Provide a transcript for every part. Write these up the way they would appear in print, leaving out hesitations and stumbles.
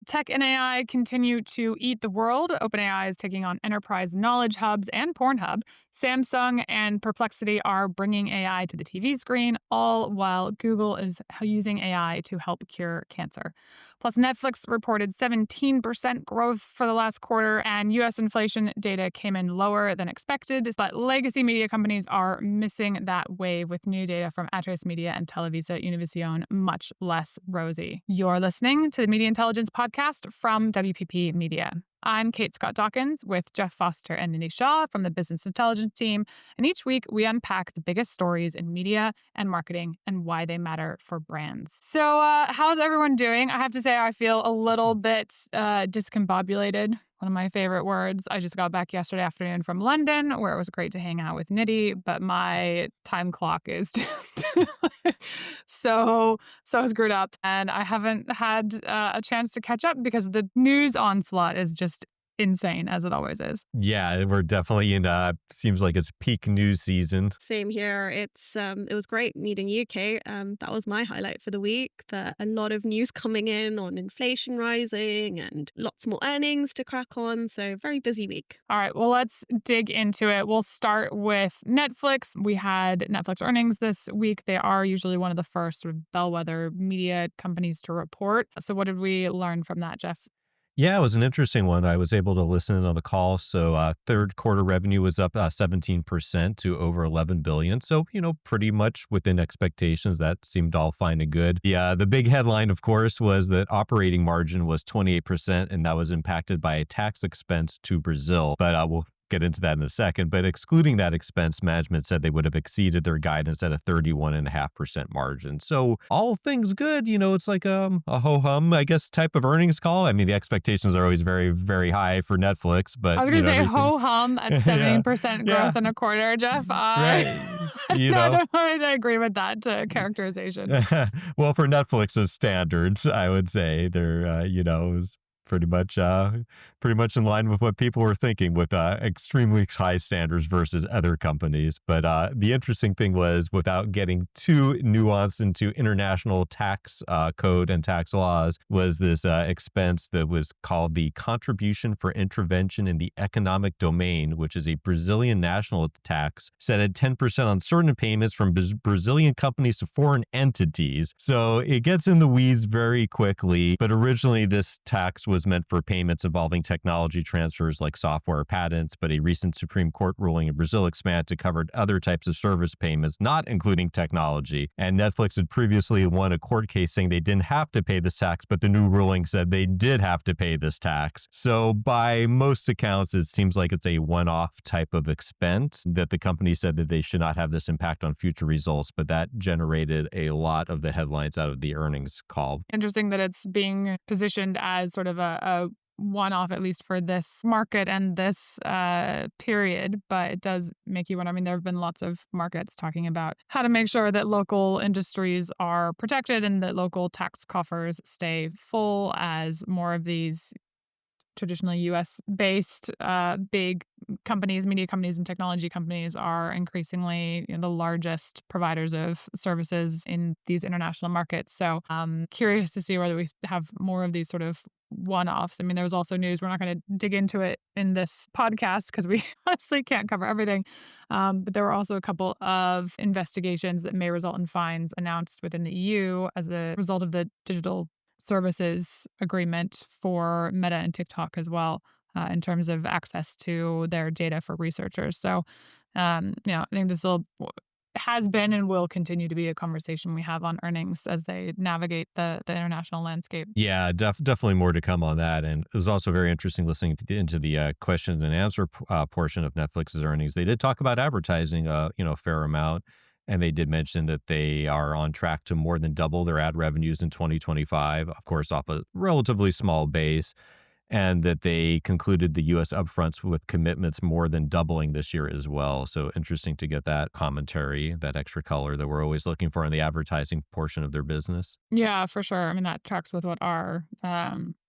Tech and AI continue to eat the world. OpenAI is taking on enterprise knowledge hubs and Pornhub. Samsung and Perplexity are bringing AI to the TV screen, all while Google is using AI to help cure cancer. Plus, Netflix reported 17% growth for the last quarter, and U.S. inflation data came in lower than expected. But legacy media companies are missing that wave, with new data from Atresmedia Media and Televisa Univision much less rosy. You're listening to the Media Intelligence Podcast from WPP Media. I'm Kate Scott-Dawkins with Jeff Foster and Nidhi Shah from the Business Intelligence team. And each week, we unpack the biggest stories in media and marketing and why they matter for brands. So how's everyone doing? I have to say I feel a little bit discombobulated. One of my favorite words. I just got back yesterday afternoon from London, where it was great to hang out with Nidhi, but my time clock is just so screwed up. And I haven't had a chance to catch up because the news onslaught is just insane, as it always is. Yeah, we're definitely in seems like it's peak news season. Same here. It was great meeting you, Kate. That was my highlight for the week. But a lot of news coming in on inflation rising and lots more earnings to crack on. So very busy week. All right, well, let's dig into it. We'll start with Netflix. We had Netflix earnings this week. They are usually one of the first sort of bellwether media companies to report. So what did we learn from that, Jeff? Yeah, it was an interesting one. I was able to listen in on the call. So third quarter revenue was up 17% to over 11 billion. So, pretty much within expectations. That seemed all fine and good. The big headline, of course, was that operating margin was 28%, and that was impacted by a tax expense to Brazil. But we'll get into that in a second. But excluding that expense, management said they would have exceeded their guidance at a 31.5% margin. So all things good. It's like a ho-hum, I guess, type of earnings call. I mean, the expectations are always very, very high for Netflix. But I was going to say ho-hum at 70% growth in a quarter, Jeff. Right. I don't know if I agree with that characterization. Well, for Netflix's standards, I would say they're, it was pretty much in line with what people were thinking, with extremely high standards versus other companies. But the interesting thing was, without getting too nuanced into international tax code and tax laws, was this expense that was called the Contribution for Intervention in the Economic Domain, which is a Brazilian national tax set at 10% on certain payments from Brazilian companies to foreign entities. So it gets in the weeds very quickly. But originally, this tax was meant for payments involving technology transfers like software or patents, but a recent Supreme Court ruling in Brazil expanded to cover other types of service payments, not including technology. And Netflix had previously won a court case saying they didn't have to pay this tax, but the new ruling said they did have to pay this tax. So by most accounts, it seems like it's a one-off type of expense that the company said that they should not have this impact on future results, but that generated a lot of the headlines out of the earnings call. Interesting that it's being positioned as sort of a one-off, at least for this market and this period, but it does make you wonder. I mean, there have been lots of markets talking about how to make sure that local industries are protected and that local tax coffers stay full, as more of these traditionally U.S.-based big companies, media companies and technology companies are increasingly the largest providers of services in these international markets. So I'm curious to see whether we have more of these sort of one-offs. I mean, there was also news. We're not going to dig into it in this podcast because we honestly can't cover everything. But there were also a couple of investigations that may result in fines announced within the EU as a result of the digital services agreement for Meta and TikTok as well, in terms of access to their data for researchers. So, I think this has been and will continue to be a conversation we have on earnings as they navigate the international landscape. Yeah, definitely more to come on that. And it was also very interesting listening into the question and answer portion of Netflix's earnings. They did talk about advertising, a fair amount. And they did mention that they are on track to more than double their ad revenues in 2025, of course, off a relatively small base, and that they concluded the U.S. upfronts with commitments more than doubling this year as well. So interesting to get that commentary, that extra color that we're always looking for in the advertising portion of their business. Yeah, for sure. I mean, that tracks with what our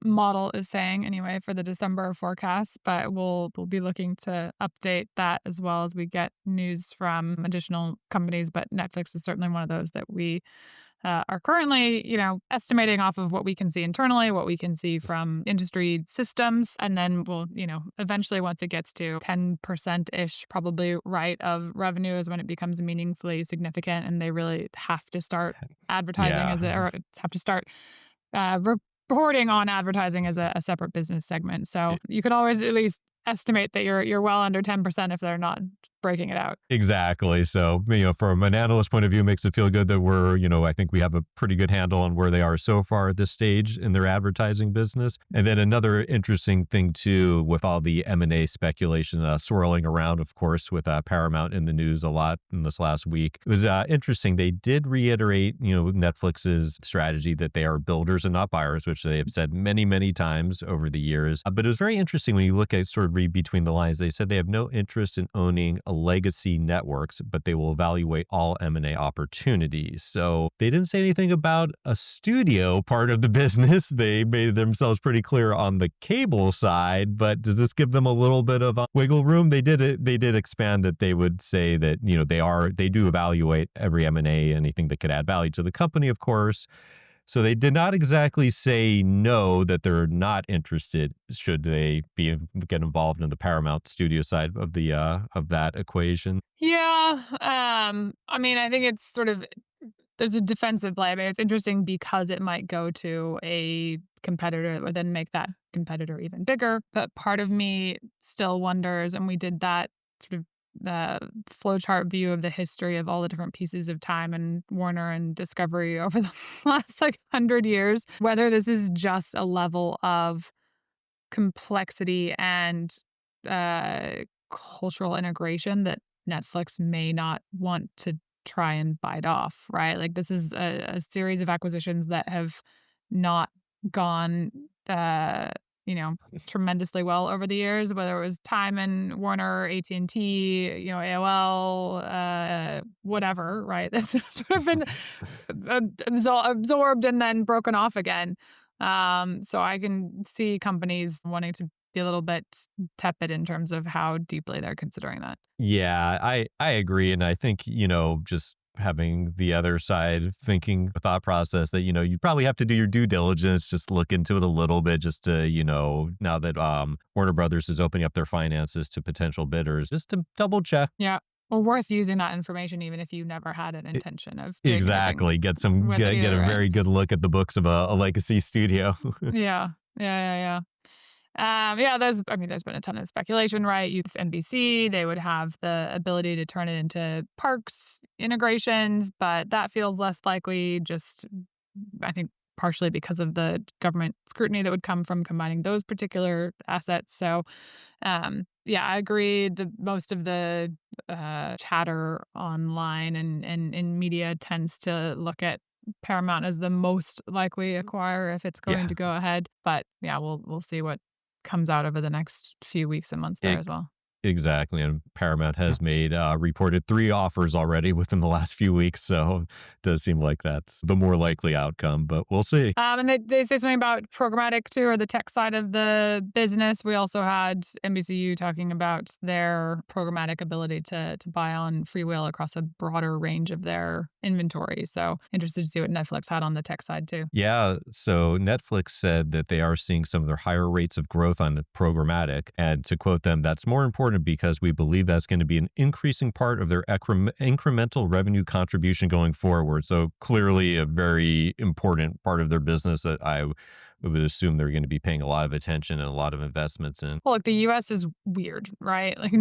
model is saying anyway for the December forecast, but we'll be looking to update that as well as we get news from additional companies. But Netflix is certainly one of those that we are currently, estimating off of what we can see internally, what we can see from industry systems. And then we'll, eventually once it gets to 10%-ish, probably right, of revenue is when it becomes meaningfully significant and they really have to start advertising Yeah. or have to start reporting on advertising as a separate business segment. So you could always at least estimate that you're well under 10% if they're not breaking it out. Exactly. So, from an analyst point of view, it makes it feel good that we're, I think we have a pretty good handle on where they are so far at this stage in their advertising business. And then another interesting thing too, with all the M&A speculation swirling around, of course, with Paramount in the news a lot in this last week, it was interesting. They did reiterate, Netflix's strategy that they are builders and not buyers, which they have said many, many times over the years. But it was very interesting when you look at sort of read between the lines. They said they have no interest in owning a legacy networks, but they will evaluate all M&A opportunities. So they didn't say anything about a studio part of the business. They made themselves pretty clear on the cable side, but does this give them a little bit of wiggle room? They did expand that they would say that, they do evaluate every M&A, anything that could add value to the company, of course. So they did not exactly say no, that they're not interested should they get involved in the Paramount studio side of the of that equation. Yeah. I think it's sort of there's a defensive play. It's interesting because it might go to a competitor that would then make that competitor even bigger. But part of me still wonders, and we did that sort of the flowchart view of the history of all the different pieces of time and Warner and Discovery over the last 100 years, whether this is just a level of complexity and cultural integration that Netflix may not want to try and bite off, right? Like this is a series of acquisitions that have not gone, tremendously well over the years, whether it was Time and Warner, AT&T, AOL, whatever, right? That's sort of been absorbed and then broken off again. So I can see companies wanting to be a little bit tepid in terms of how deeply they're considering that. Yeah, I agree. And I think, just having the other side thinking thought process that, you probably have to do your due diligence, just look into it a little bit just to, now that Warner Brothers is opening up their finances to potential bidders, just to double check. Yeah. Well, worth using that information even if you never had an intention of doing anything Exactly. with it Get a either, right? very good look at the books of a legacy studio. Yeah. Yeah. There's been a ton of speculation, right? Youth NBC, they would have the ability to turn it into parks integrations, but that feels less likely, just, I think, partially because of the government scrutiny that would come from combining those particular assets. So, I agree. Most of the chatter online and in media tends to look at Paramount as the most likely acquirer if it's going Yeah. to go ahead. But yeah, we'll see what comes out over the next few weeks and months there It, as well. Exactly. And Paramount has made reported 3 offers already within the last few weeks. So it does seem like that's the more likely outcome, but we'll see. And they say something about programmatic too, or the tech side of the business. We also had NBCU talking about their programmatic ability to buy on freewheel across a broader range of their inventory. So interested to see what Netflix had on the tech side too. Yeah. So Netflix said that they are seeing some of their higher rates of growth on programmatic. And to quote them, that's more important because we believe that's going to be an increasing part of their incremental revenue contribution going forward. So clearly a very important part of their business that I would assume they're going to be paying a lot of attention and a lot of investments in. Well, the U.S. is weird, right? Like,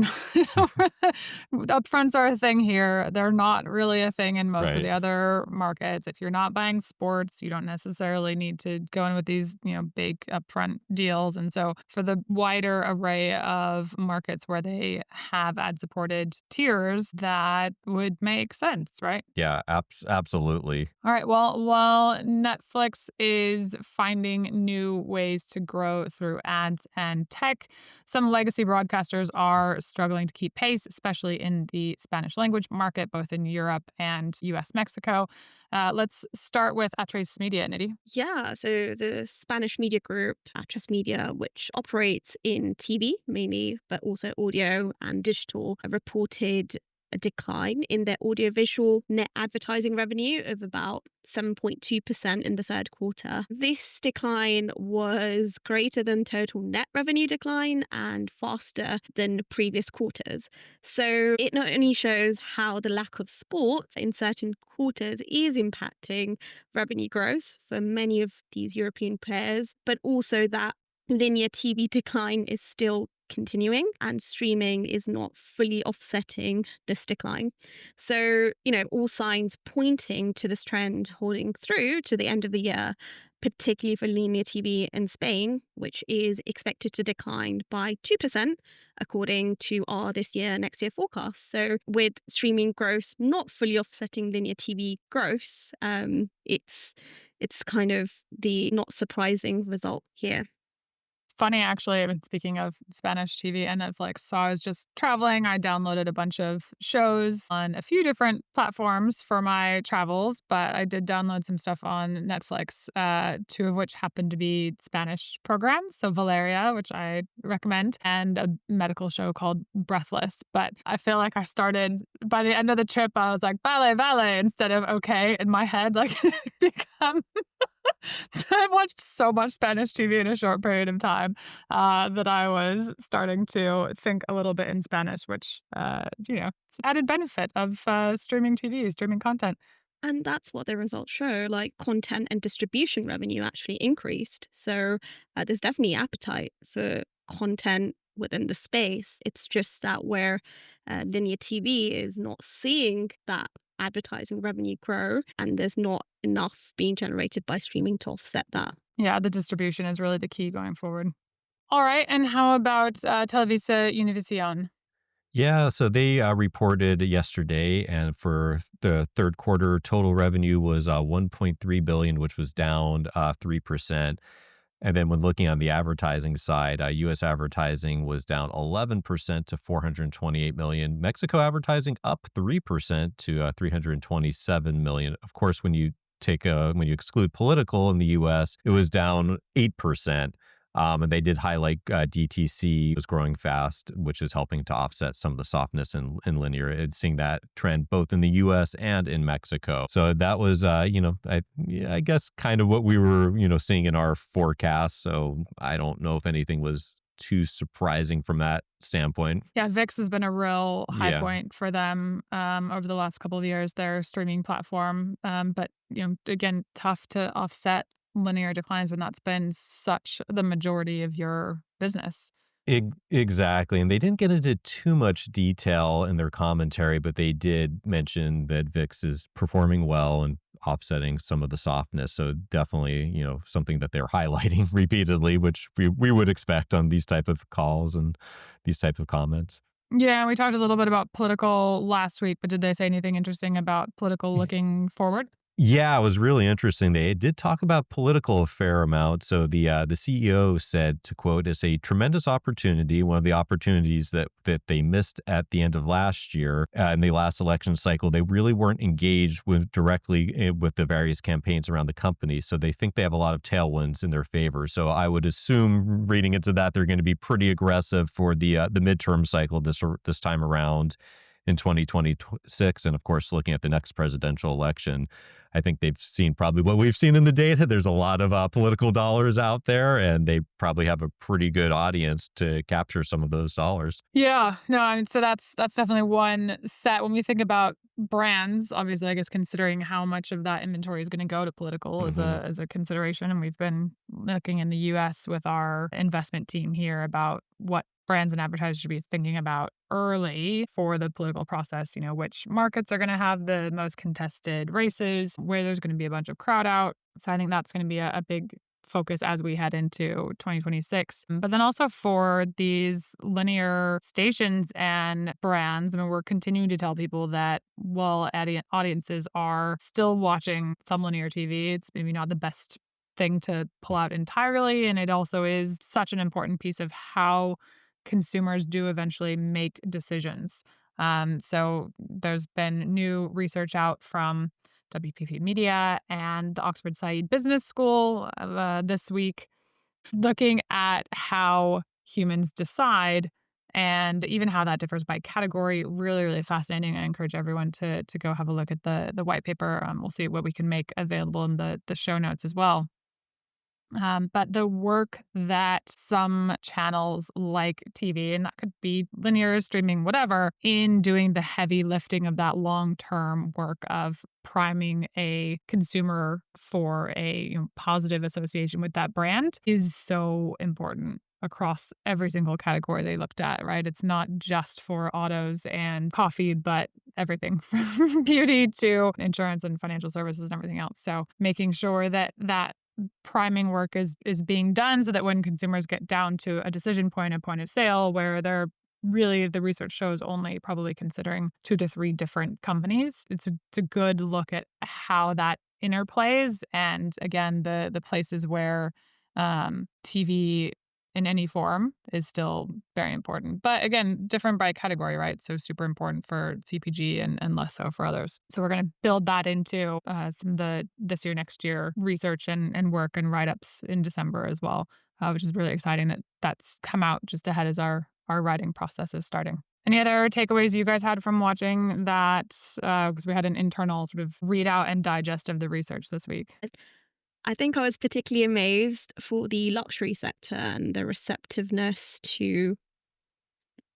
upfronts are a thing here. They're not really a thing in most of Right. the other markets. If you're not buying sports, you don't necessarily need to go in with these, big upfront deals. And so for the wider array of markets where they have ad-supported tiers, that would make sense, right? Yeah, absolutely. All right. Well, while Netflix is finding new ways to grow through ads and tech, some legacy broadcasters are struggling to keep pace, especially in the Spanish language market, both in Europe and US, Mexico. Let's start with Atresmedia, Media, Nidhi. Yeah, so the Spanish media group, Atlas Media, which operates in TV mainly, but also audio and digital, reported a decline in their audiovisual net advertising revenue of about 7.2% in the third quarter. This decline was greater than total net revenue decline and faster than previous quarters. So it not only shows how the lack of sports in certain quarters is impacting revenue growth for many of these European players, but also that linear TV decline is still continuing and streaming is not fully offsetting this decline. So, all signs pointing to this trend holding through to the end of the year, particularly for linear TV in Spain, which is expected to decline by 2% according to our this year, next year forecast. So with streaming growth not fully offsetting linear TV growth, it's kind of the not surprising result here. Funny, actually, I mean, speaking of Spanish TV and Netflix, so I was just traveling. I downloaded a bunch of shows on a few different platforms for my travels, but I did download some stuff on Netflix, two of which happened to be Spanish programs. So Valeria, which I recommend, and a medical show called Breathless. But I feel like I started, by the end of the trip, I was like, vale, vale, instead of okay in my head, like become... So I've watched so much Spanish TV in a short period of time that I was starting to think a little bit in Spanish, which, it's an added benefit of streaming TV, streaming content. And that's what the results show, like content and distribution revenue actually increased. So there's definitely appetite for content within the space. It's just that where linear TV is not seeing that advertising revenue grow, and there's not enough being generated by streaming to offset that. Yeah, the distribution is really the key going forward. All right, and how about Televisa Univision? Yeah, so they reported yesterday, and for the third quarter, total revenue was 1.3 billion, which was down 3%. And then when looking on the advertising side, U.S. advertising was down 11% to 428 million. Mexico advertising up 3% to 327 million. Of course, when you exclude political in the U.S., it was down 8%. And they did highlight DTC was growing fast, which is helping to offset some of the softness in linear. It's seeing that trend both in the U.S. and in Mexico. So that was, I guess kind of what we were, seeing in our forecast. So I don't know if anything was too surprising from that standpoint. Yeah, VIX has been a real high Yeah. point for them over the last couple of years, their streaming platform. But, again, tough to offset linear declines when that's been such the majority of your business. Exactly. And they didn't get into too much detail in their commentary, but they did mention that VIX is performing well and offsetting some of the softness. So definitely, something that they're highlighting repeatedly, which we would expect on these type of calls and these type of comments. Yeah, we talked a little bit about political last week, but did they say anything interesting about political looking forward? Yeah, it was really interesting. They did talk about political a fair amount. So the CEO said, to quote, "It's a tremendous opportunity. One of the opportunities that they missed at the end of last year in the last election cycle. They really weren't engaged directly with the various campaigns around the company. So they think they have a lot of tailwinds in their favor. So I would assume, reading into that, they're going to be pretty aggressive for the midterm cycle this time around in 2026, and of course, looking at the next presidential election." I think they've seen probably what we've seen in the data. There's a lot of political dollars out there, and they probably have a pretty good audience to capture some of those dollars. Yeah, no, I mean, so that's definitely one set. When we think about brands, obviously, I guess considering how much of that inventory is going to go to political is Hmm. a consideration, and we've been looking in the U.S. with our investment team here about what brands and advertisers should be thinking about early for the political process, which markets are going to have the most contested races, where there's going to be a bunch of crowd out. So I think that's going to be a big focus as we head into 2026. But then also for these linear stations and brands, I mean, we're continuing to tell people that while audiences are still watching some linear TV, it's maybe not the best thing to pull out entirely. And it also is such an important piece of how consumers do eventually make decisions. So there's been new research out from WPP Media and the Oxford Said Business School this week looking at how humans decide and even how that differs by category. Really, really fascinating. I encourage everyone to go have a look at the white paper. We'll see what we can make available in the show notes as well. But the work that some channels like TV, and that could be linear, streaming, whatever, in doing the heavy lifting of that long-term work of priming a consumer for a positive association with that brand is so important across every single category they looked at, right? It's not just for autos and coffee, but everything from beauty to insurance and financial services and everything else. So making sure that priming work is being done so that when consumers get down to a decision point, a point of sale, where they're really, the research shows, only probably considering 2 to 3 different companies, it's a good look at how that interplays. And again, the places where TV in any form is still very important. But again, different by category, right? So super important for CPG and less so for others. So we're going to build that into some of the this year, next year research and work and write-ups in December as well, which is really exciting that that's come out just ahead as our writing process is starting. Any other takeaways you guys had from watching that? Because we had an internal sort of readout and digest of the research this week. I think I was particularly amazed for the luxury sector and the receptiveness to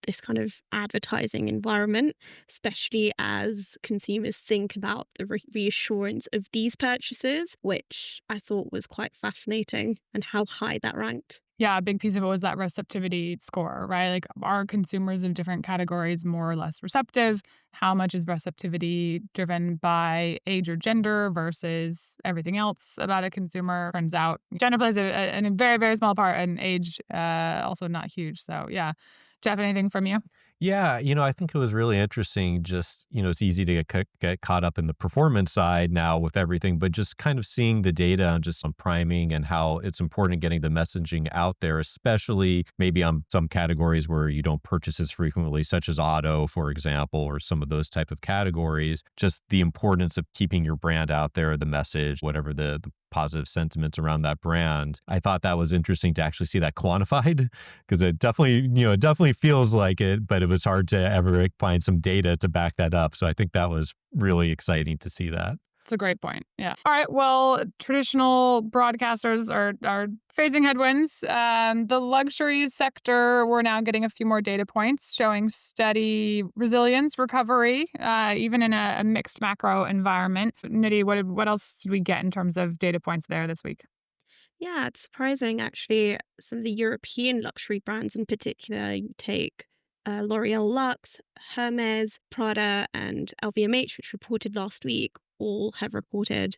this kind of advertising environment, especially as consumers think about the reassurance of these purchases, which I thought was quite fascinating, and how high that ranked. Yeah, a big piece of it was that receptivity score, right? Like, are consumers of different categories more or less receptive? How much is receptivity driven by age or gender versus everything else about a consumer? Turns out gender plays a very, very small part, and age also not huge. So yeah. Jeff, anything from you? Yeah, I think it was really interesting. Just, it's easy to get caught up in the performance side now with everything, but just kind of seeing the data on just on priming and how it's important getting the messaging out there, especially maybe on some categories where you don't purchase as frequently, such as auto, for example, or some of those type of categories. Just the importance of keeping your brand out there, the message, whatever the positive sentiments around that brand. I thought that was interesting to actually see that quantified, because it definitely feels like it, but it was hard to ever find some data to back that up. So I think that was really exciting to see that. It's a great point. Yeah. All right. Well, traditional broadcasters are facing headwinds. The luxury sector, we're now getting a few more data points showing steady resilience, recovery, even in a mixed macro environment. Nidhi, what else did we get in terms of data points there this week? Yeah, it's surprising actually. Some of the European luxury brands in particular, you take L'Oreal Luxe, Hermes, Prada, and LVMH, which reported last week, all have reported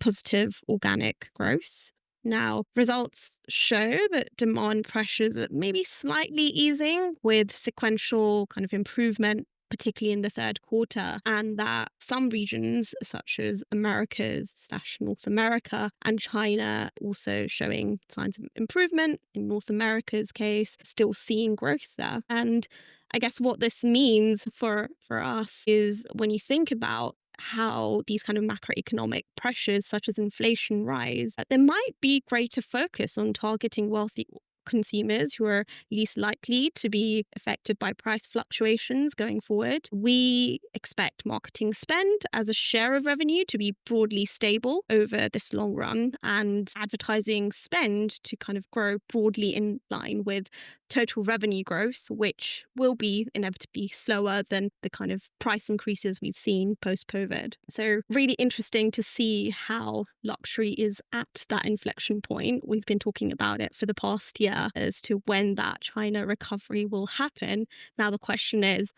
positive organic growth. Now, results show that demand pressures are maybe slightly easing, with sequential kind of improvement, particularly in the third quarter, and that some regions, such as Americas/North America and China, also showing signs of improvement. In North America's case, still seeing growth there. And I guess what this means for us is, when you think about how these kind of macroeconomic pressures, such as inflation, rise, there might be greater focus on targeting wealthy consumers who are least likely to be affected by price fluctuations going forward. We expect marketing spend as a share of revenue to be broadly stable over this long run, and advertising spend to kind of grow broadly in line with total revenue growth, which will be inevitably slower than the kind of price increases we've seen post-COVID. So really interesting to see how luxury is at that inflection point. We've been talking about it for the past year as to when that China recovery will happen. Now the question is,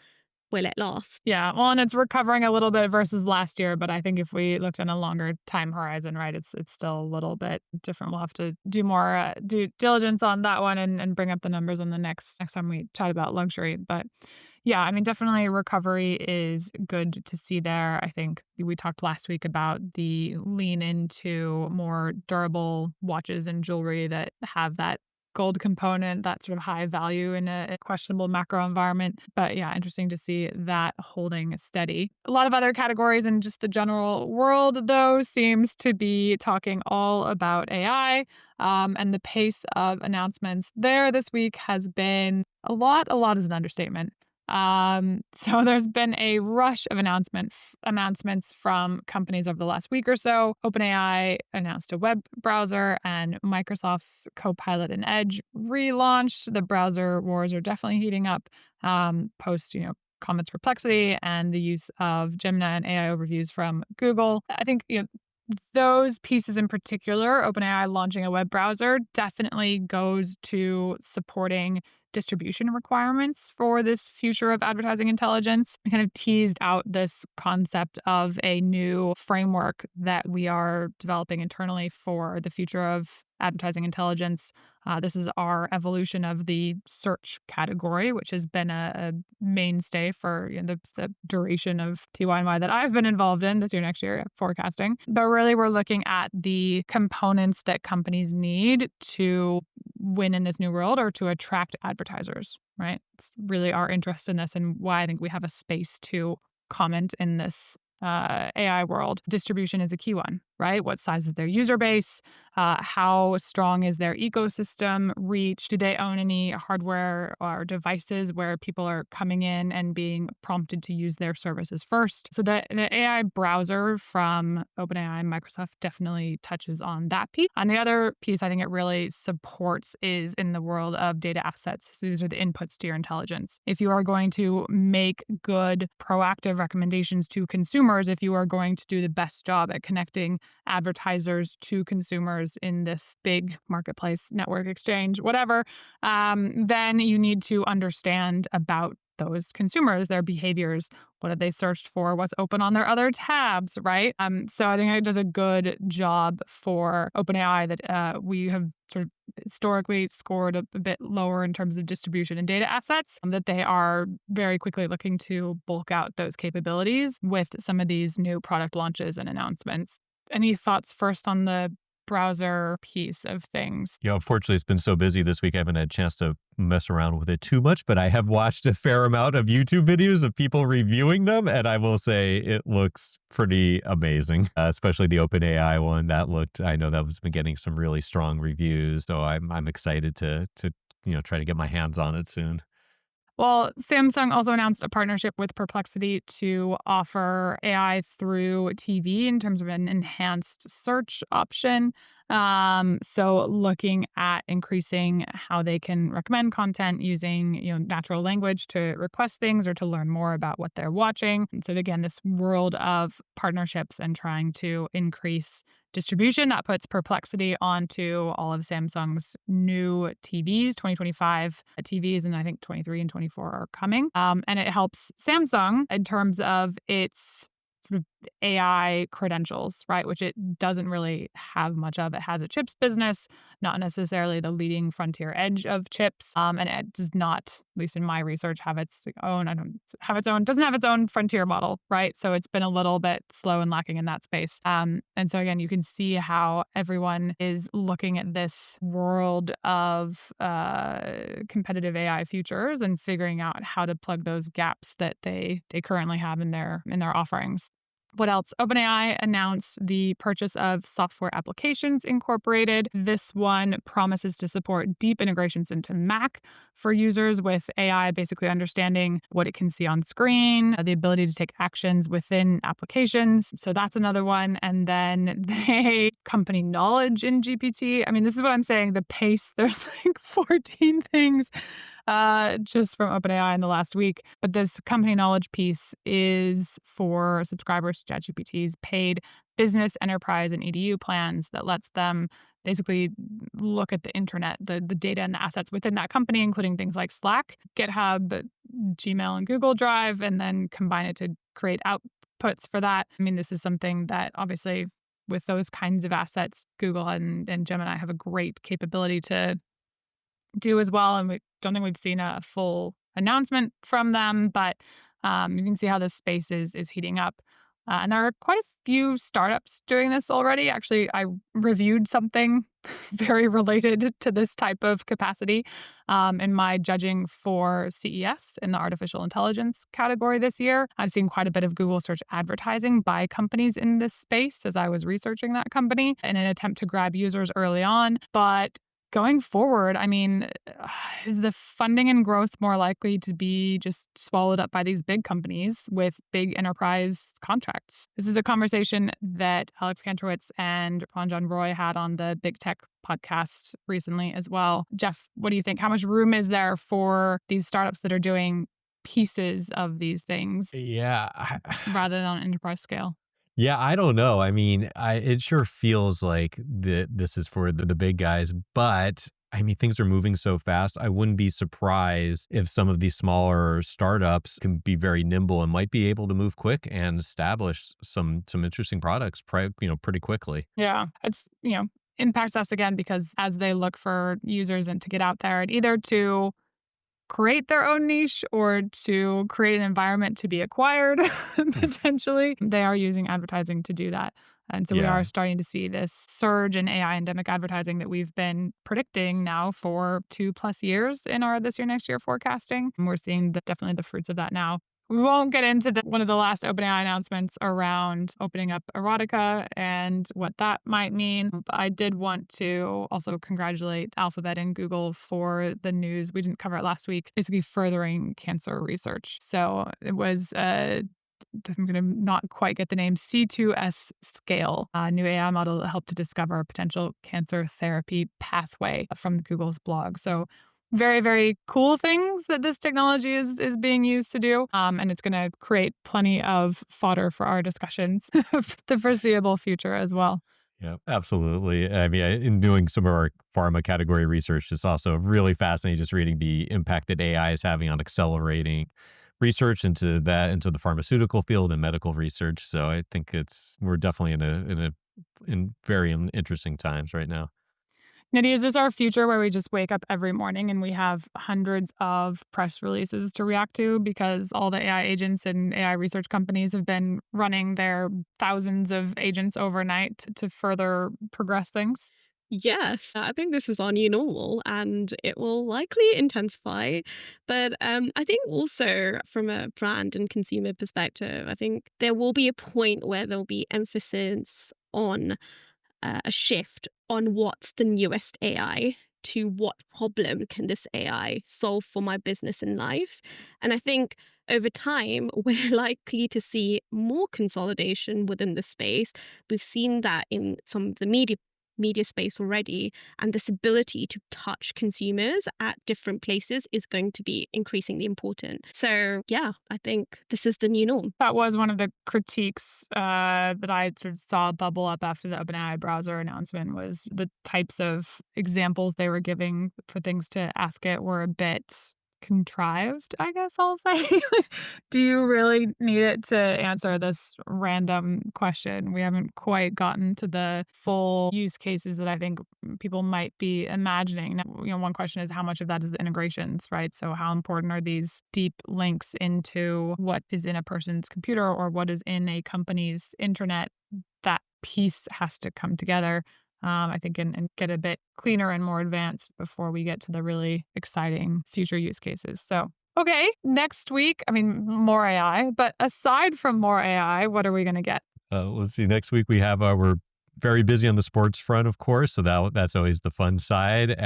will it last? Yeah, well, and it's recovering a little bit versus last year, but I think if we looked on a longer time horizon, right, it's still a little bit different. We'll have to do more due diligence on that one and bring up the numbers on the next time we chat about luxury. But yeah, I mean, definitely recovery is good to see there. I think we talked last week about the lean into more durable watches and jewelry that have that gold component, that sort of high value in a questionable macro environment. But yeah, interesting to see that holding steady. A lot of other categories in just the general world, though, seems to be talking all about AI. And the pace of announcements there this week has been a lot. A lot is an understatement. So there's been a rush of announcements from companies over the last week or so. OpenAI announced a web browser, and Microsoft's Copilot and Edge relaunched. The browser wars are definitely heating up post, comments perplexity and the use of Gemini and AI overviews from Google. I think those pieces in particular, OpenAI launching a web browser, definitely goes to supporting distribution requirements for this future of advertising intelligence. We kind of teased out this concept of a new framework that we are developing internally for the future of advertising intelligence. This is our evolution of the search category, which has been a mainstay for the duration of TYNY that I've been involved in this year, next year, forecasting. But really, we're looking at the components that companies need to win in this new world or to attract advertisers, right? It's really our interest in this and why I think we have a space to comment in this AI world. Distribution is a key one, right? What size is their user base? How strong is their ecosystem reach? Do they own any hardware or devices where people are coming in and being prompted to use their services first? So the AI browser from OpenAI and Microsoft definitely touches on that piece. And the other piece I think it really supports is in the world of data assets. So these are the inputs to your intelligence. If you are going to make good proactive recommendations to consumers, if you are going to do the best job at connecting advertisers to consumers in this big marketplace, network exchange, whatever, then you need to understand about those consumers, their behaviors, what have they searched for, what's open on their other tabs, right? So I think it does a good job for OpenAI that we have sort of historically scored a bit lower in terms of distribution and data assets, that they are very quickly looking to bulk out those capabilities with some of these new product launches and announcements. Any thoughts first on the browser piece of things? Unfortunately, it's been so busy this week, I haven't had a chance to mess around with it too much, but I have watched a fair amount of YouTube videos of people reviewing them, and I will say it looks pretty amazing, especially the OpenAI one. I know that was been getting some really strong reviews, so I'm excited to try to get my hands on it soon. Well, Samsung also announced a partnership with Perplexity to offer AI through TV in terms of an enhanced search option. So looking at increasing how they can recommend content using natural language to request things or to learn more about what they're watching. And so again, this world of partnerships and trying to increase distribution that puts Perplexity onto all of Samsung's new TVs, 2025 TVs, and I think 23 and 24 are coming. And it helps Samsung in terms of its sort of AI credentials, right? Which it doesn't really have much of. It has a chips business, not necessarily the leading frontier edge of chips. And it does not, at least in my research, have its own, doesn't have its own frontier model, right? So it's been a little bit slow and lacking in that space. And so again, you can see how everyone is looking at this world of competitive AI futures and figuring out how to plug those gaps that they currently have in their offerings. What else? OpenAI announced the purchase of Software Applications Incorporated. This one promises to support deep integrations into Mac for users with AI basically understanding what it can see on screen, the ability to take actions within applications. So that's another one. And then company knowledge in GPT. I mean, this is what I'm saying. The pace, there's like 14 things just from OpenAI in the last week. But this company knowledge piece is for subscribers to ChatGPT's paid business, enterprise, and EDU plans that lets them basically look at the internet, the data and the assets within that company, including things like Slack, GitHub, Gmail, and Google Drive, and then combine it to create outputs for that. I mean, this is something that obviously with those kinds of assets, Google and Gemini have a great capability to do as well. And we don't think we've seen a full announcement from them, but you can see how this space is heating up. And there are quite a few startups doing this already. Actually, I reviewed something very related to this type of capacity in my judging for CES in the artificial intelligence category this year. I've seen quite a bit of Google search advertising by companies in this space as I was researching that company in an attempt to grab users early on. But going forward, I mean, is the funding and growth more likely to be just swallowed up by these big companies with big enterprise contracts? This is a conversation that Alex Kantrowitz and Ranjan Roy had on the Big Tech podcast recently as well. Jeff, what do you think? How much room is there for these startups that are doing pieces of these things Yeah. rather than on enterprise scale? Yeah, I don't know. I mean, it sure feels like this is for the big guys, but I mean, things are moving so fast. I wouldn't be surprised if some of these smaller startups can be very nimble and might be able to move quick and establish some interesting products, pretty quickly. Yeah, it's, impacts us again because as they look for users and to get out there and either to create their own niche or to create an environment to be acquired, potentially, they are using advertising to do that. And so we Yeah. are starting to see this surge in AI endemic advertising that we've been predicting now for 2+ years in our this year, next year forecasting. And we're seeing definitely the fruits of that now. We won't get into one of the last OpenAI announcements around opening up erotica and what that might mean. But I did want to also congratulate Alphabet and Google for the news. We didn't cover it last week, basically furthering cancer research. So it was I'm going to not quite get the name, C2S Scale, a new AI model that helped to discover a potential cancer therapy pathway from Google's blog. So very, very cool things that this technology is being used to do. And it's going to create plenty of fodder for our discussions of the foreseeable future as well. Yeah, absolutely. I mean, in doing some of our pharma category research, it's also really fascinating just reading the impact that AI is having on accelerating research into the pharmaceutical field and medical research. So I think we're definitely in very interesting times right now. Nidhi, is this our future where we just wake up every morning and we have hundreds of press releases to react to because all the AI agents and AI research companies have been running their thousands of agents overnight to further progress things? Yes, I think this is our new normal and it will likely intensify. But I think also from a brand and consumer perspective, I think there will be a point where there'll be emphasis on a shift on what's the newest AI to what problem can this AI solve for my business and life. And I think over time, we're likely to see more consolidation within the space. We've seen that in some of the media space already, and this ability to touch consumers at different places is going to be increasingly important. So yeah, I think this is the new norm. That was one of the critiques that I sort of saw bubble up after the OpenAI browser announcement was the types of examples they were giving for things to ask it were a bit contrived, I guess I'll say. Do you really need it to answer this random question? We haven't quite gotten to the full use cases that I think people might be imagining. Now, one question is how much of that is the integrations, right? So how important are these deep links into what is in a person's computer or what is in a company's intranet? That piece has to come together. I think, and get a bit cleaner and more advanced before we get to the really exciting future use cases. So, okay, next week, more AI, but aside from more AI, what are we going to get? Let's see. Next week we're very busy on the sports front, of course. So that's always the fun side.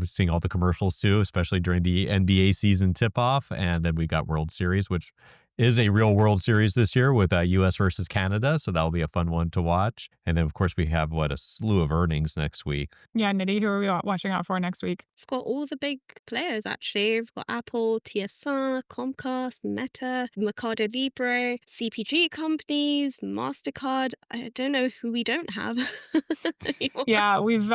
Seeing all the commercials too, especially during the NBA season tip-off. And then we got World Series, which is a real World Series this year with U.S. versus Canada. So that'll be a fun one to watch. And then, of course, we have a slew of earnings next week. Yeah, Nidhi, who are we watching out for next week? We've got all the big players, actually. We've got Apple, TF1, Comcast, Meta, Mercado Libre, CPG companies, MasterCard. I don't know who we don't have. Yeah, we've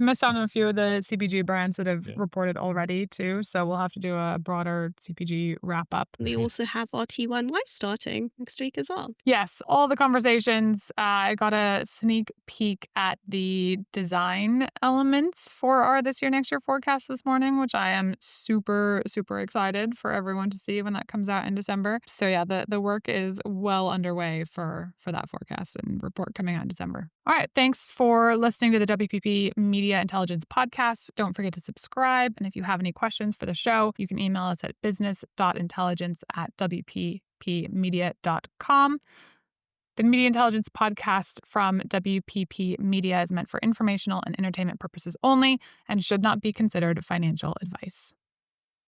missed out on a few of the CPG brands that have reported already, too. So we'll have to do a broader CPG wrap-up. We also have RTY OpenAI starting next week as well. Yes, all the conversations. I got a sneak peek at the design elements for our this year, next year forecast this morning, which I am super, super excited for everyone to see when that comes out in December. So yeah, the work is well underway for that forecast and report coming out in December. All right, thanks for listening to the WPP Media Intelligence Podcast. Don't forget to subscribe. And if you have any questions for the show, you can email us at business.intelligence@wppmedia.com. The Media Intelligence Podcast from WPP Media is meant for informational and entertainment purposes only and should not be considered financial advice.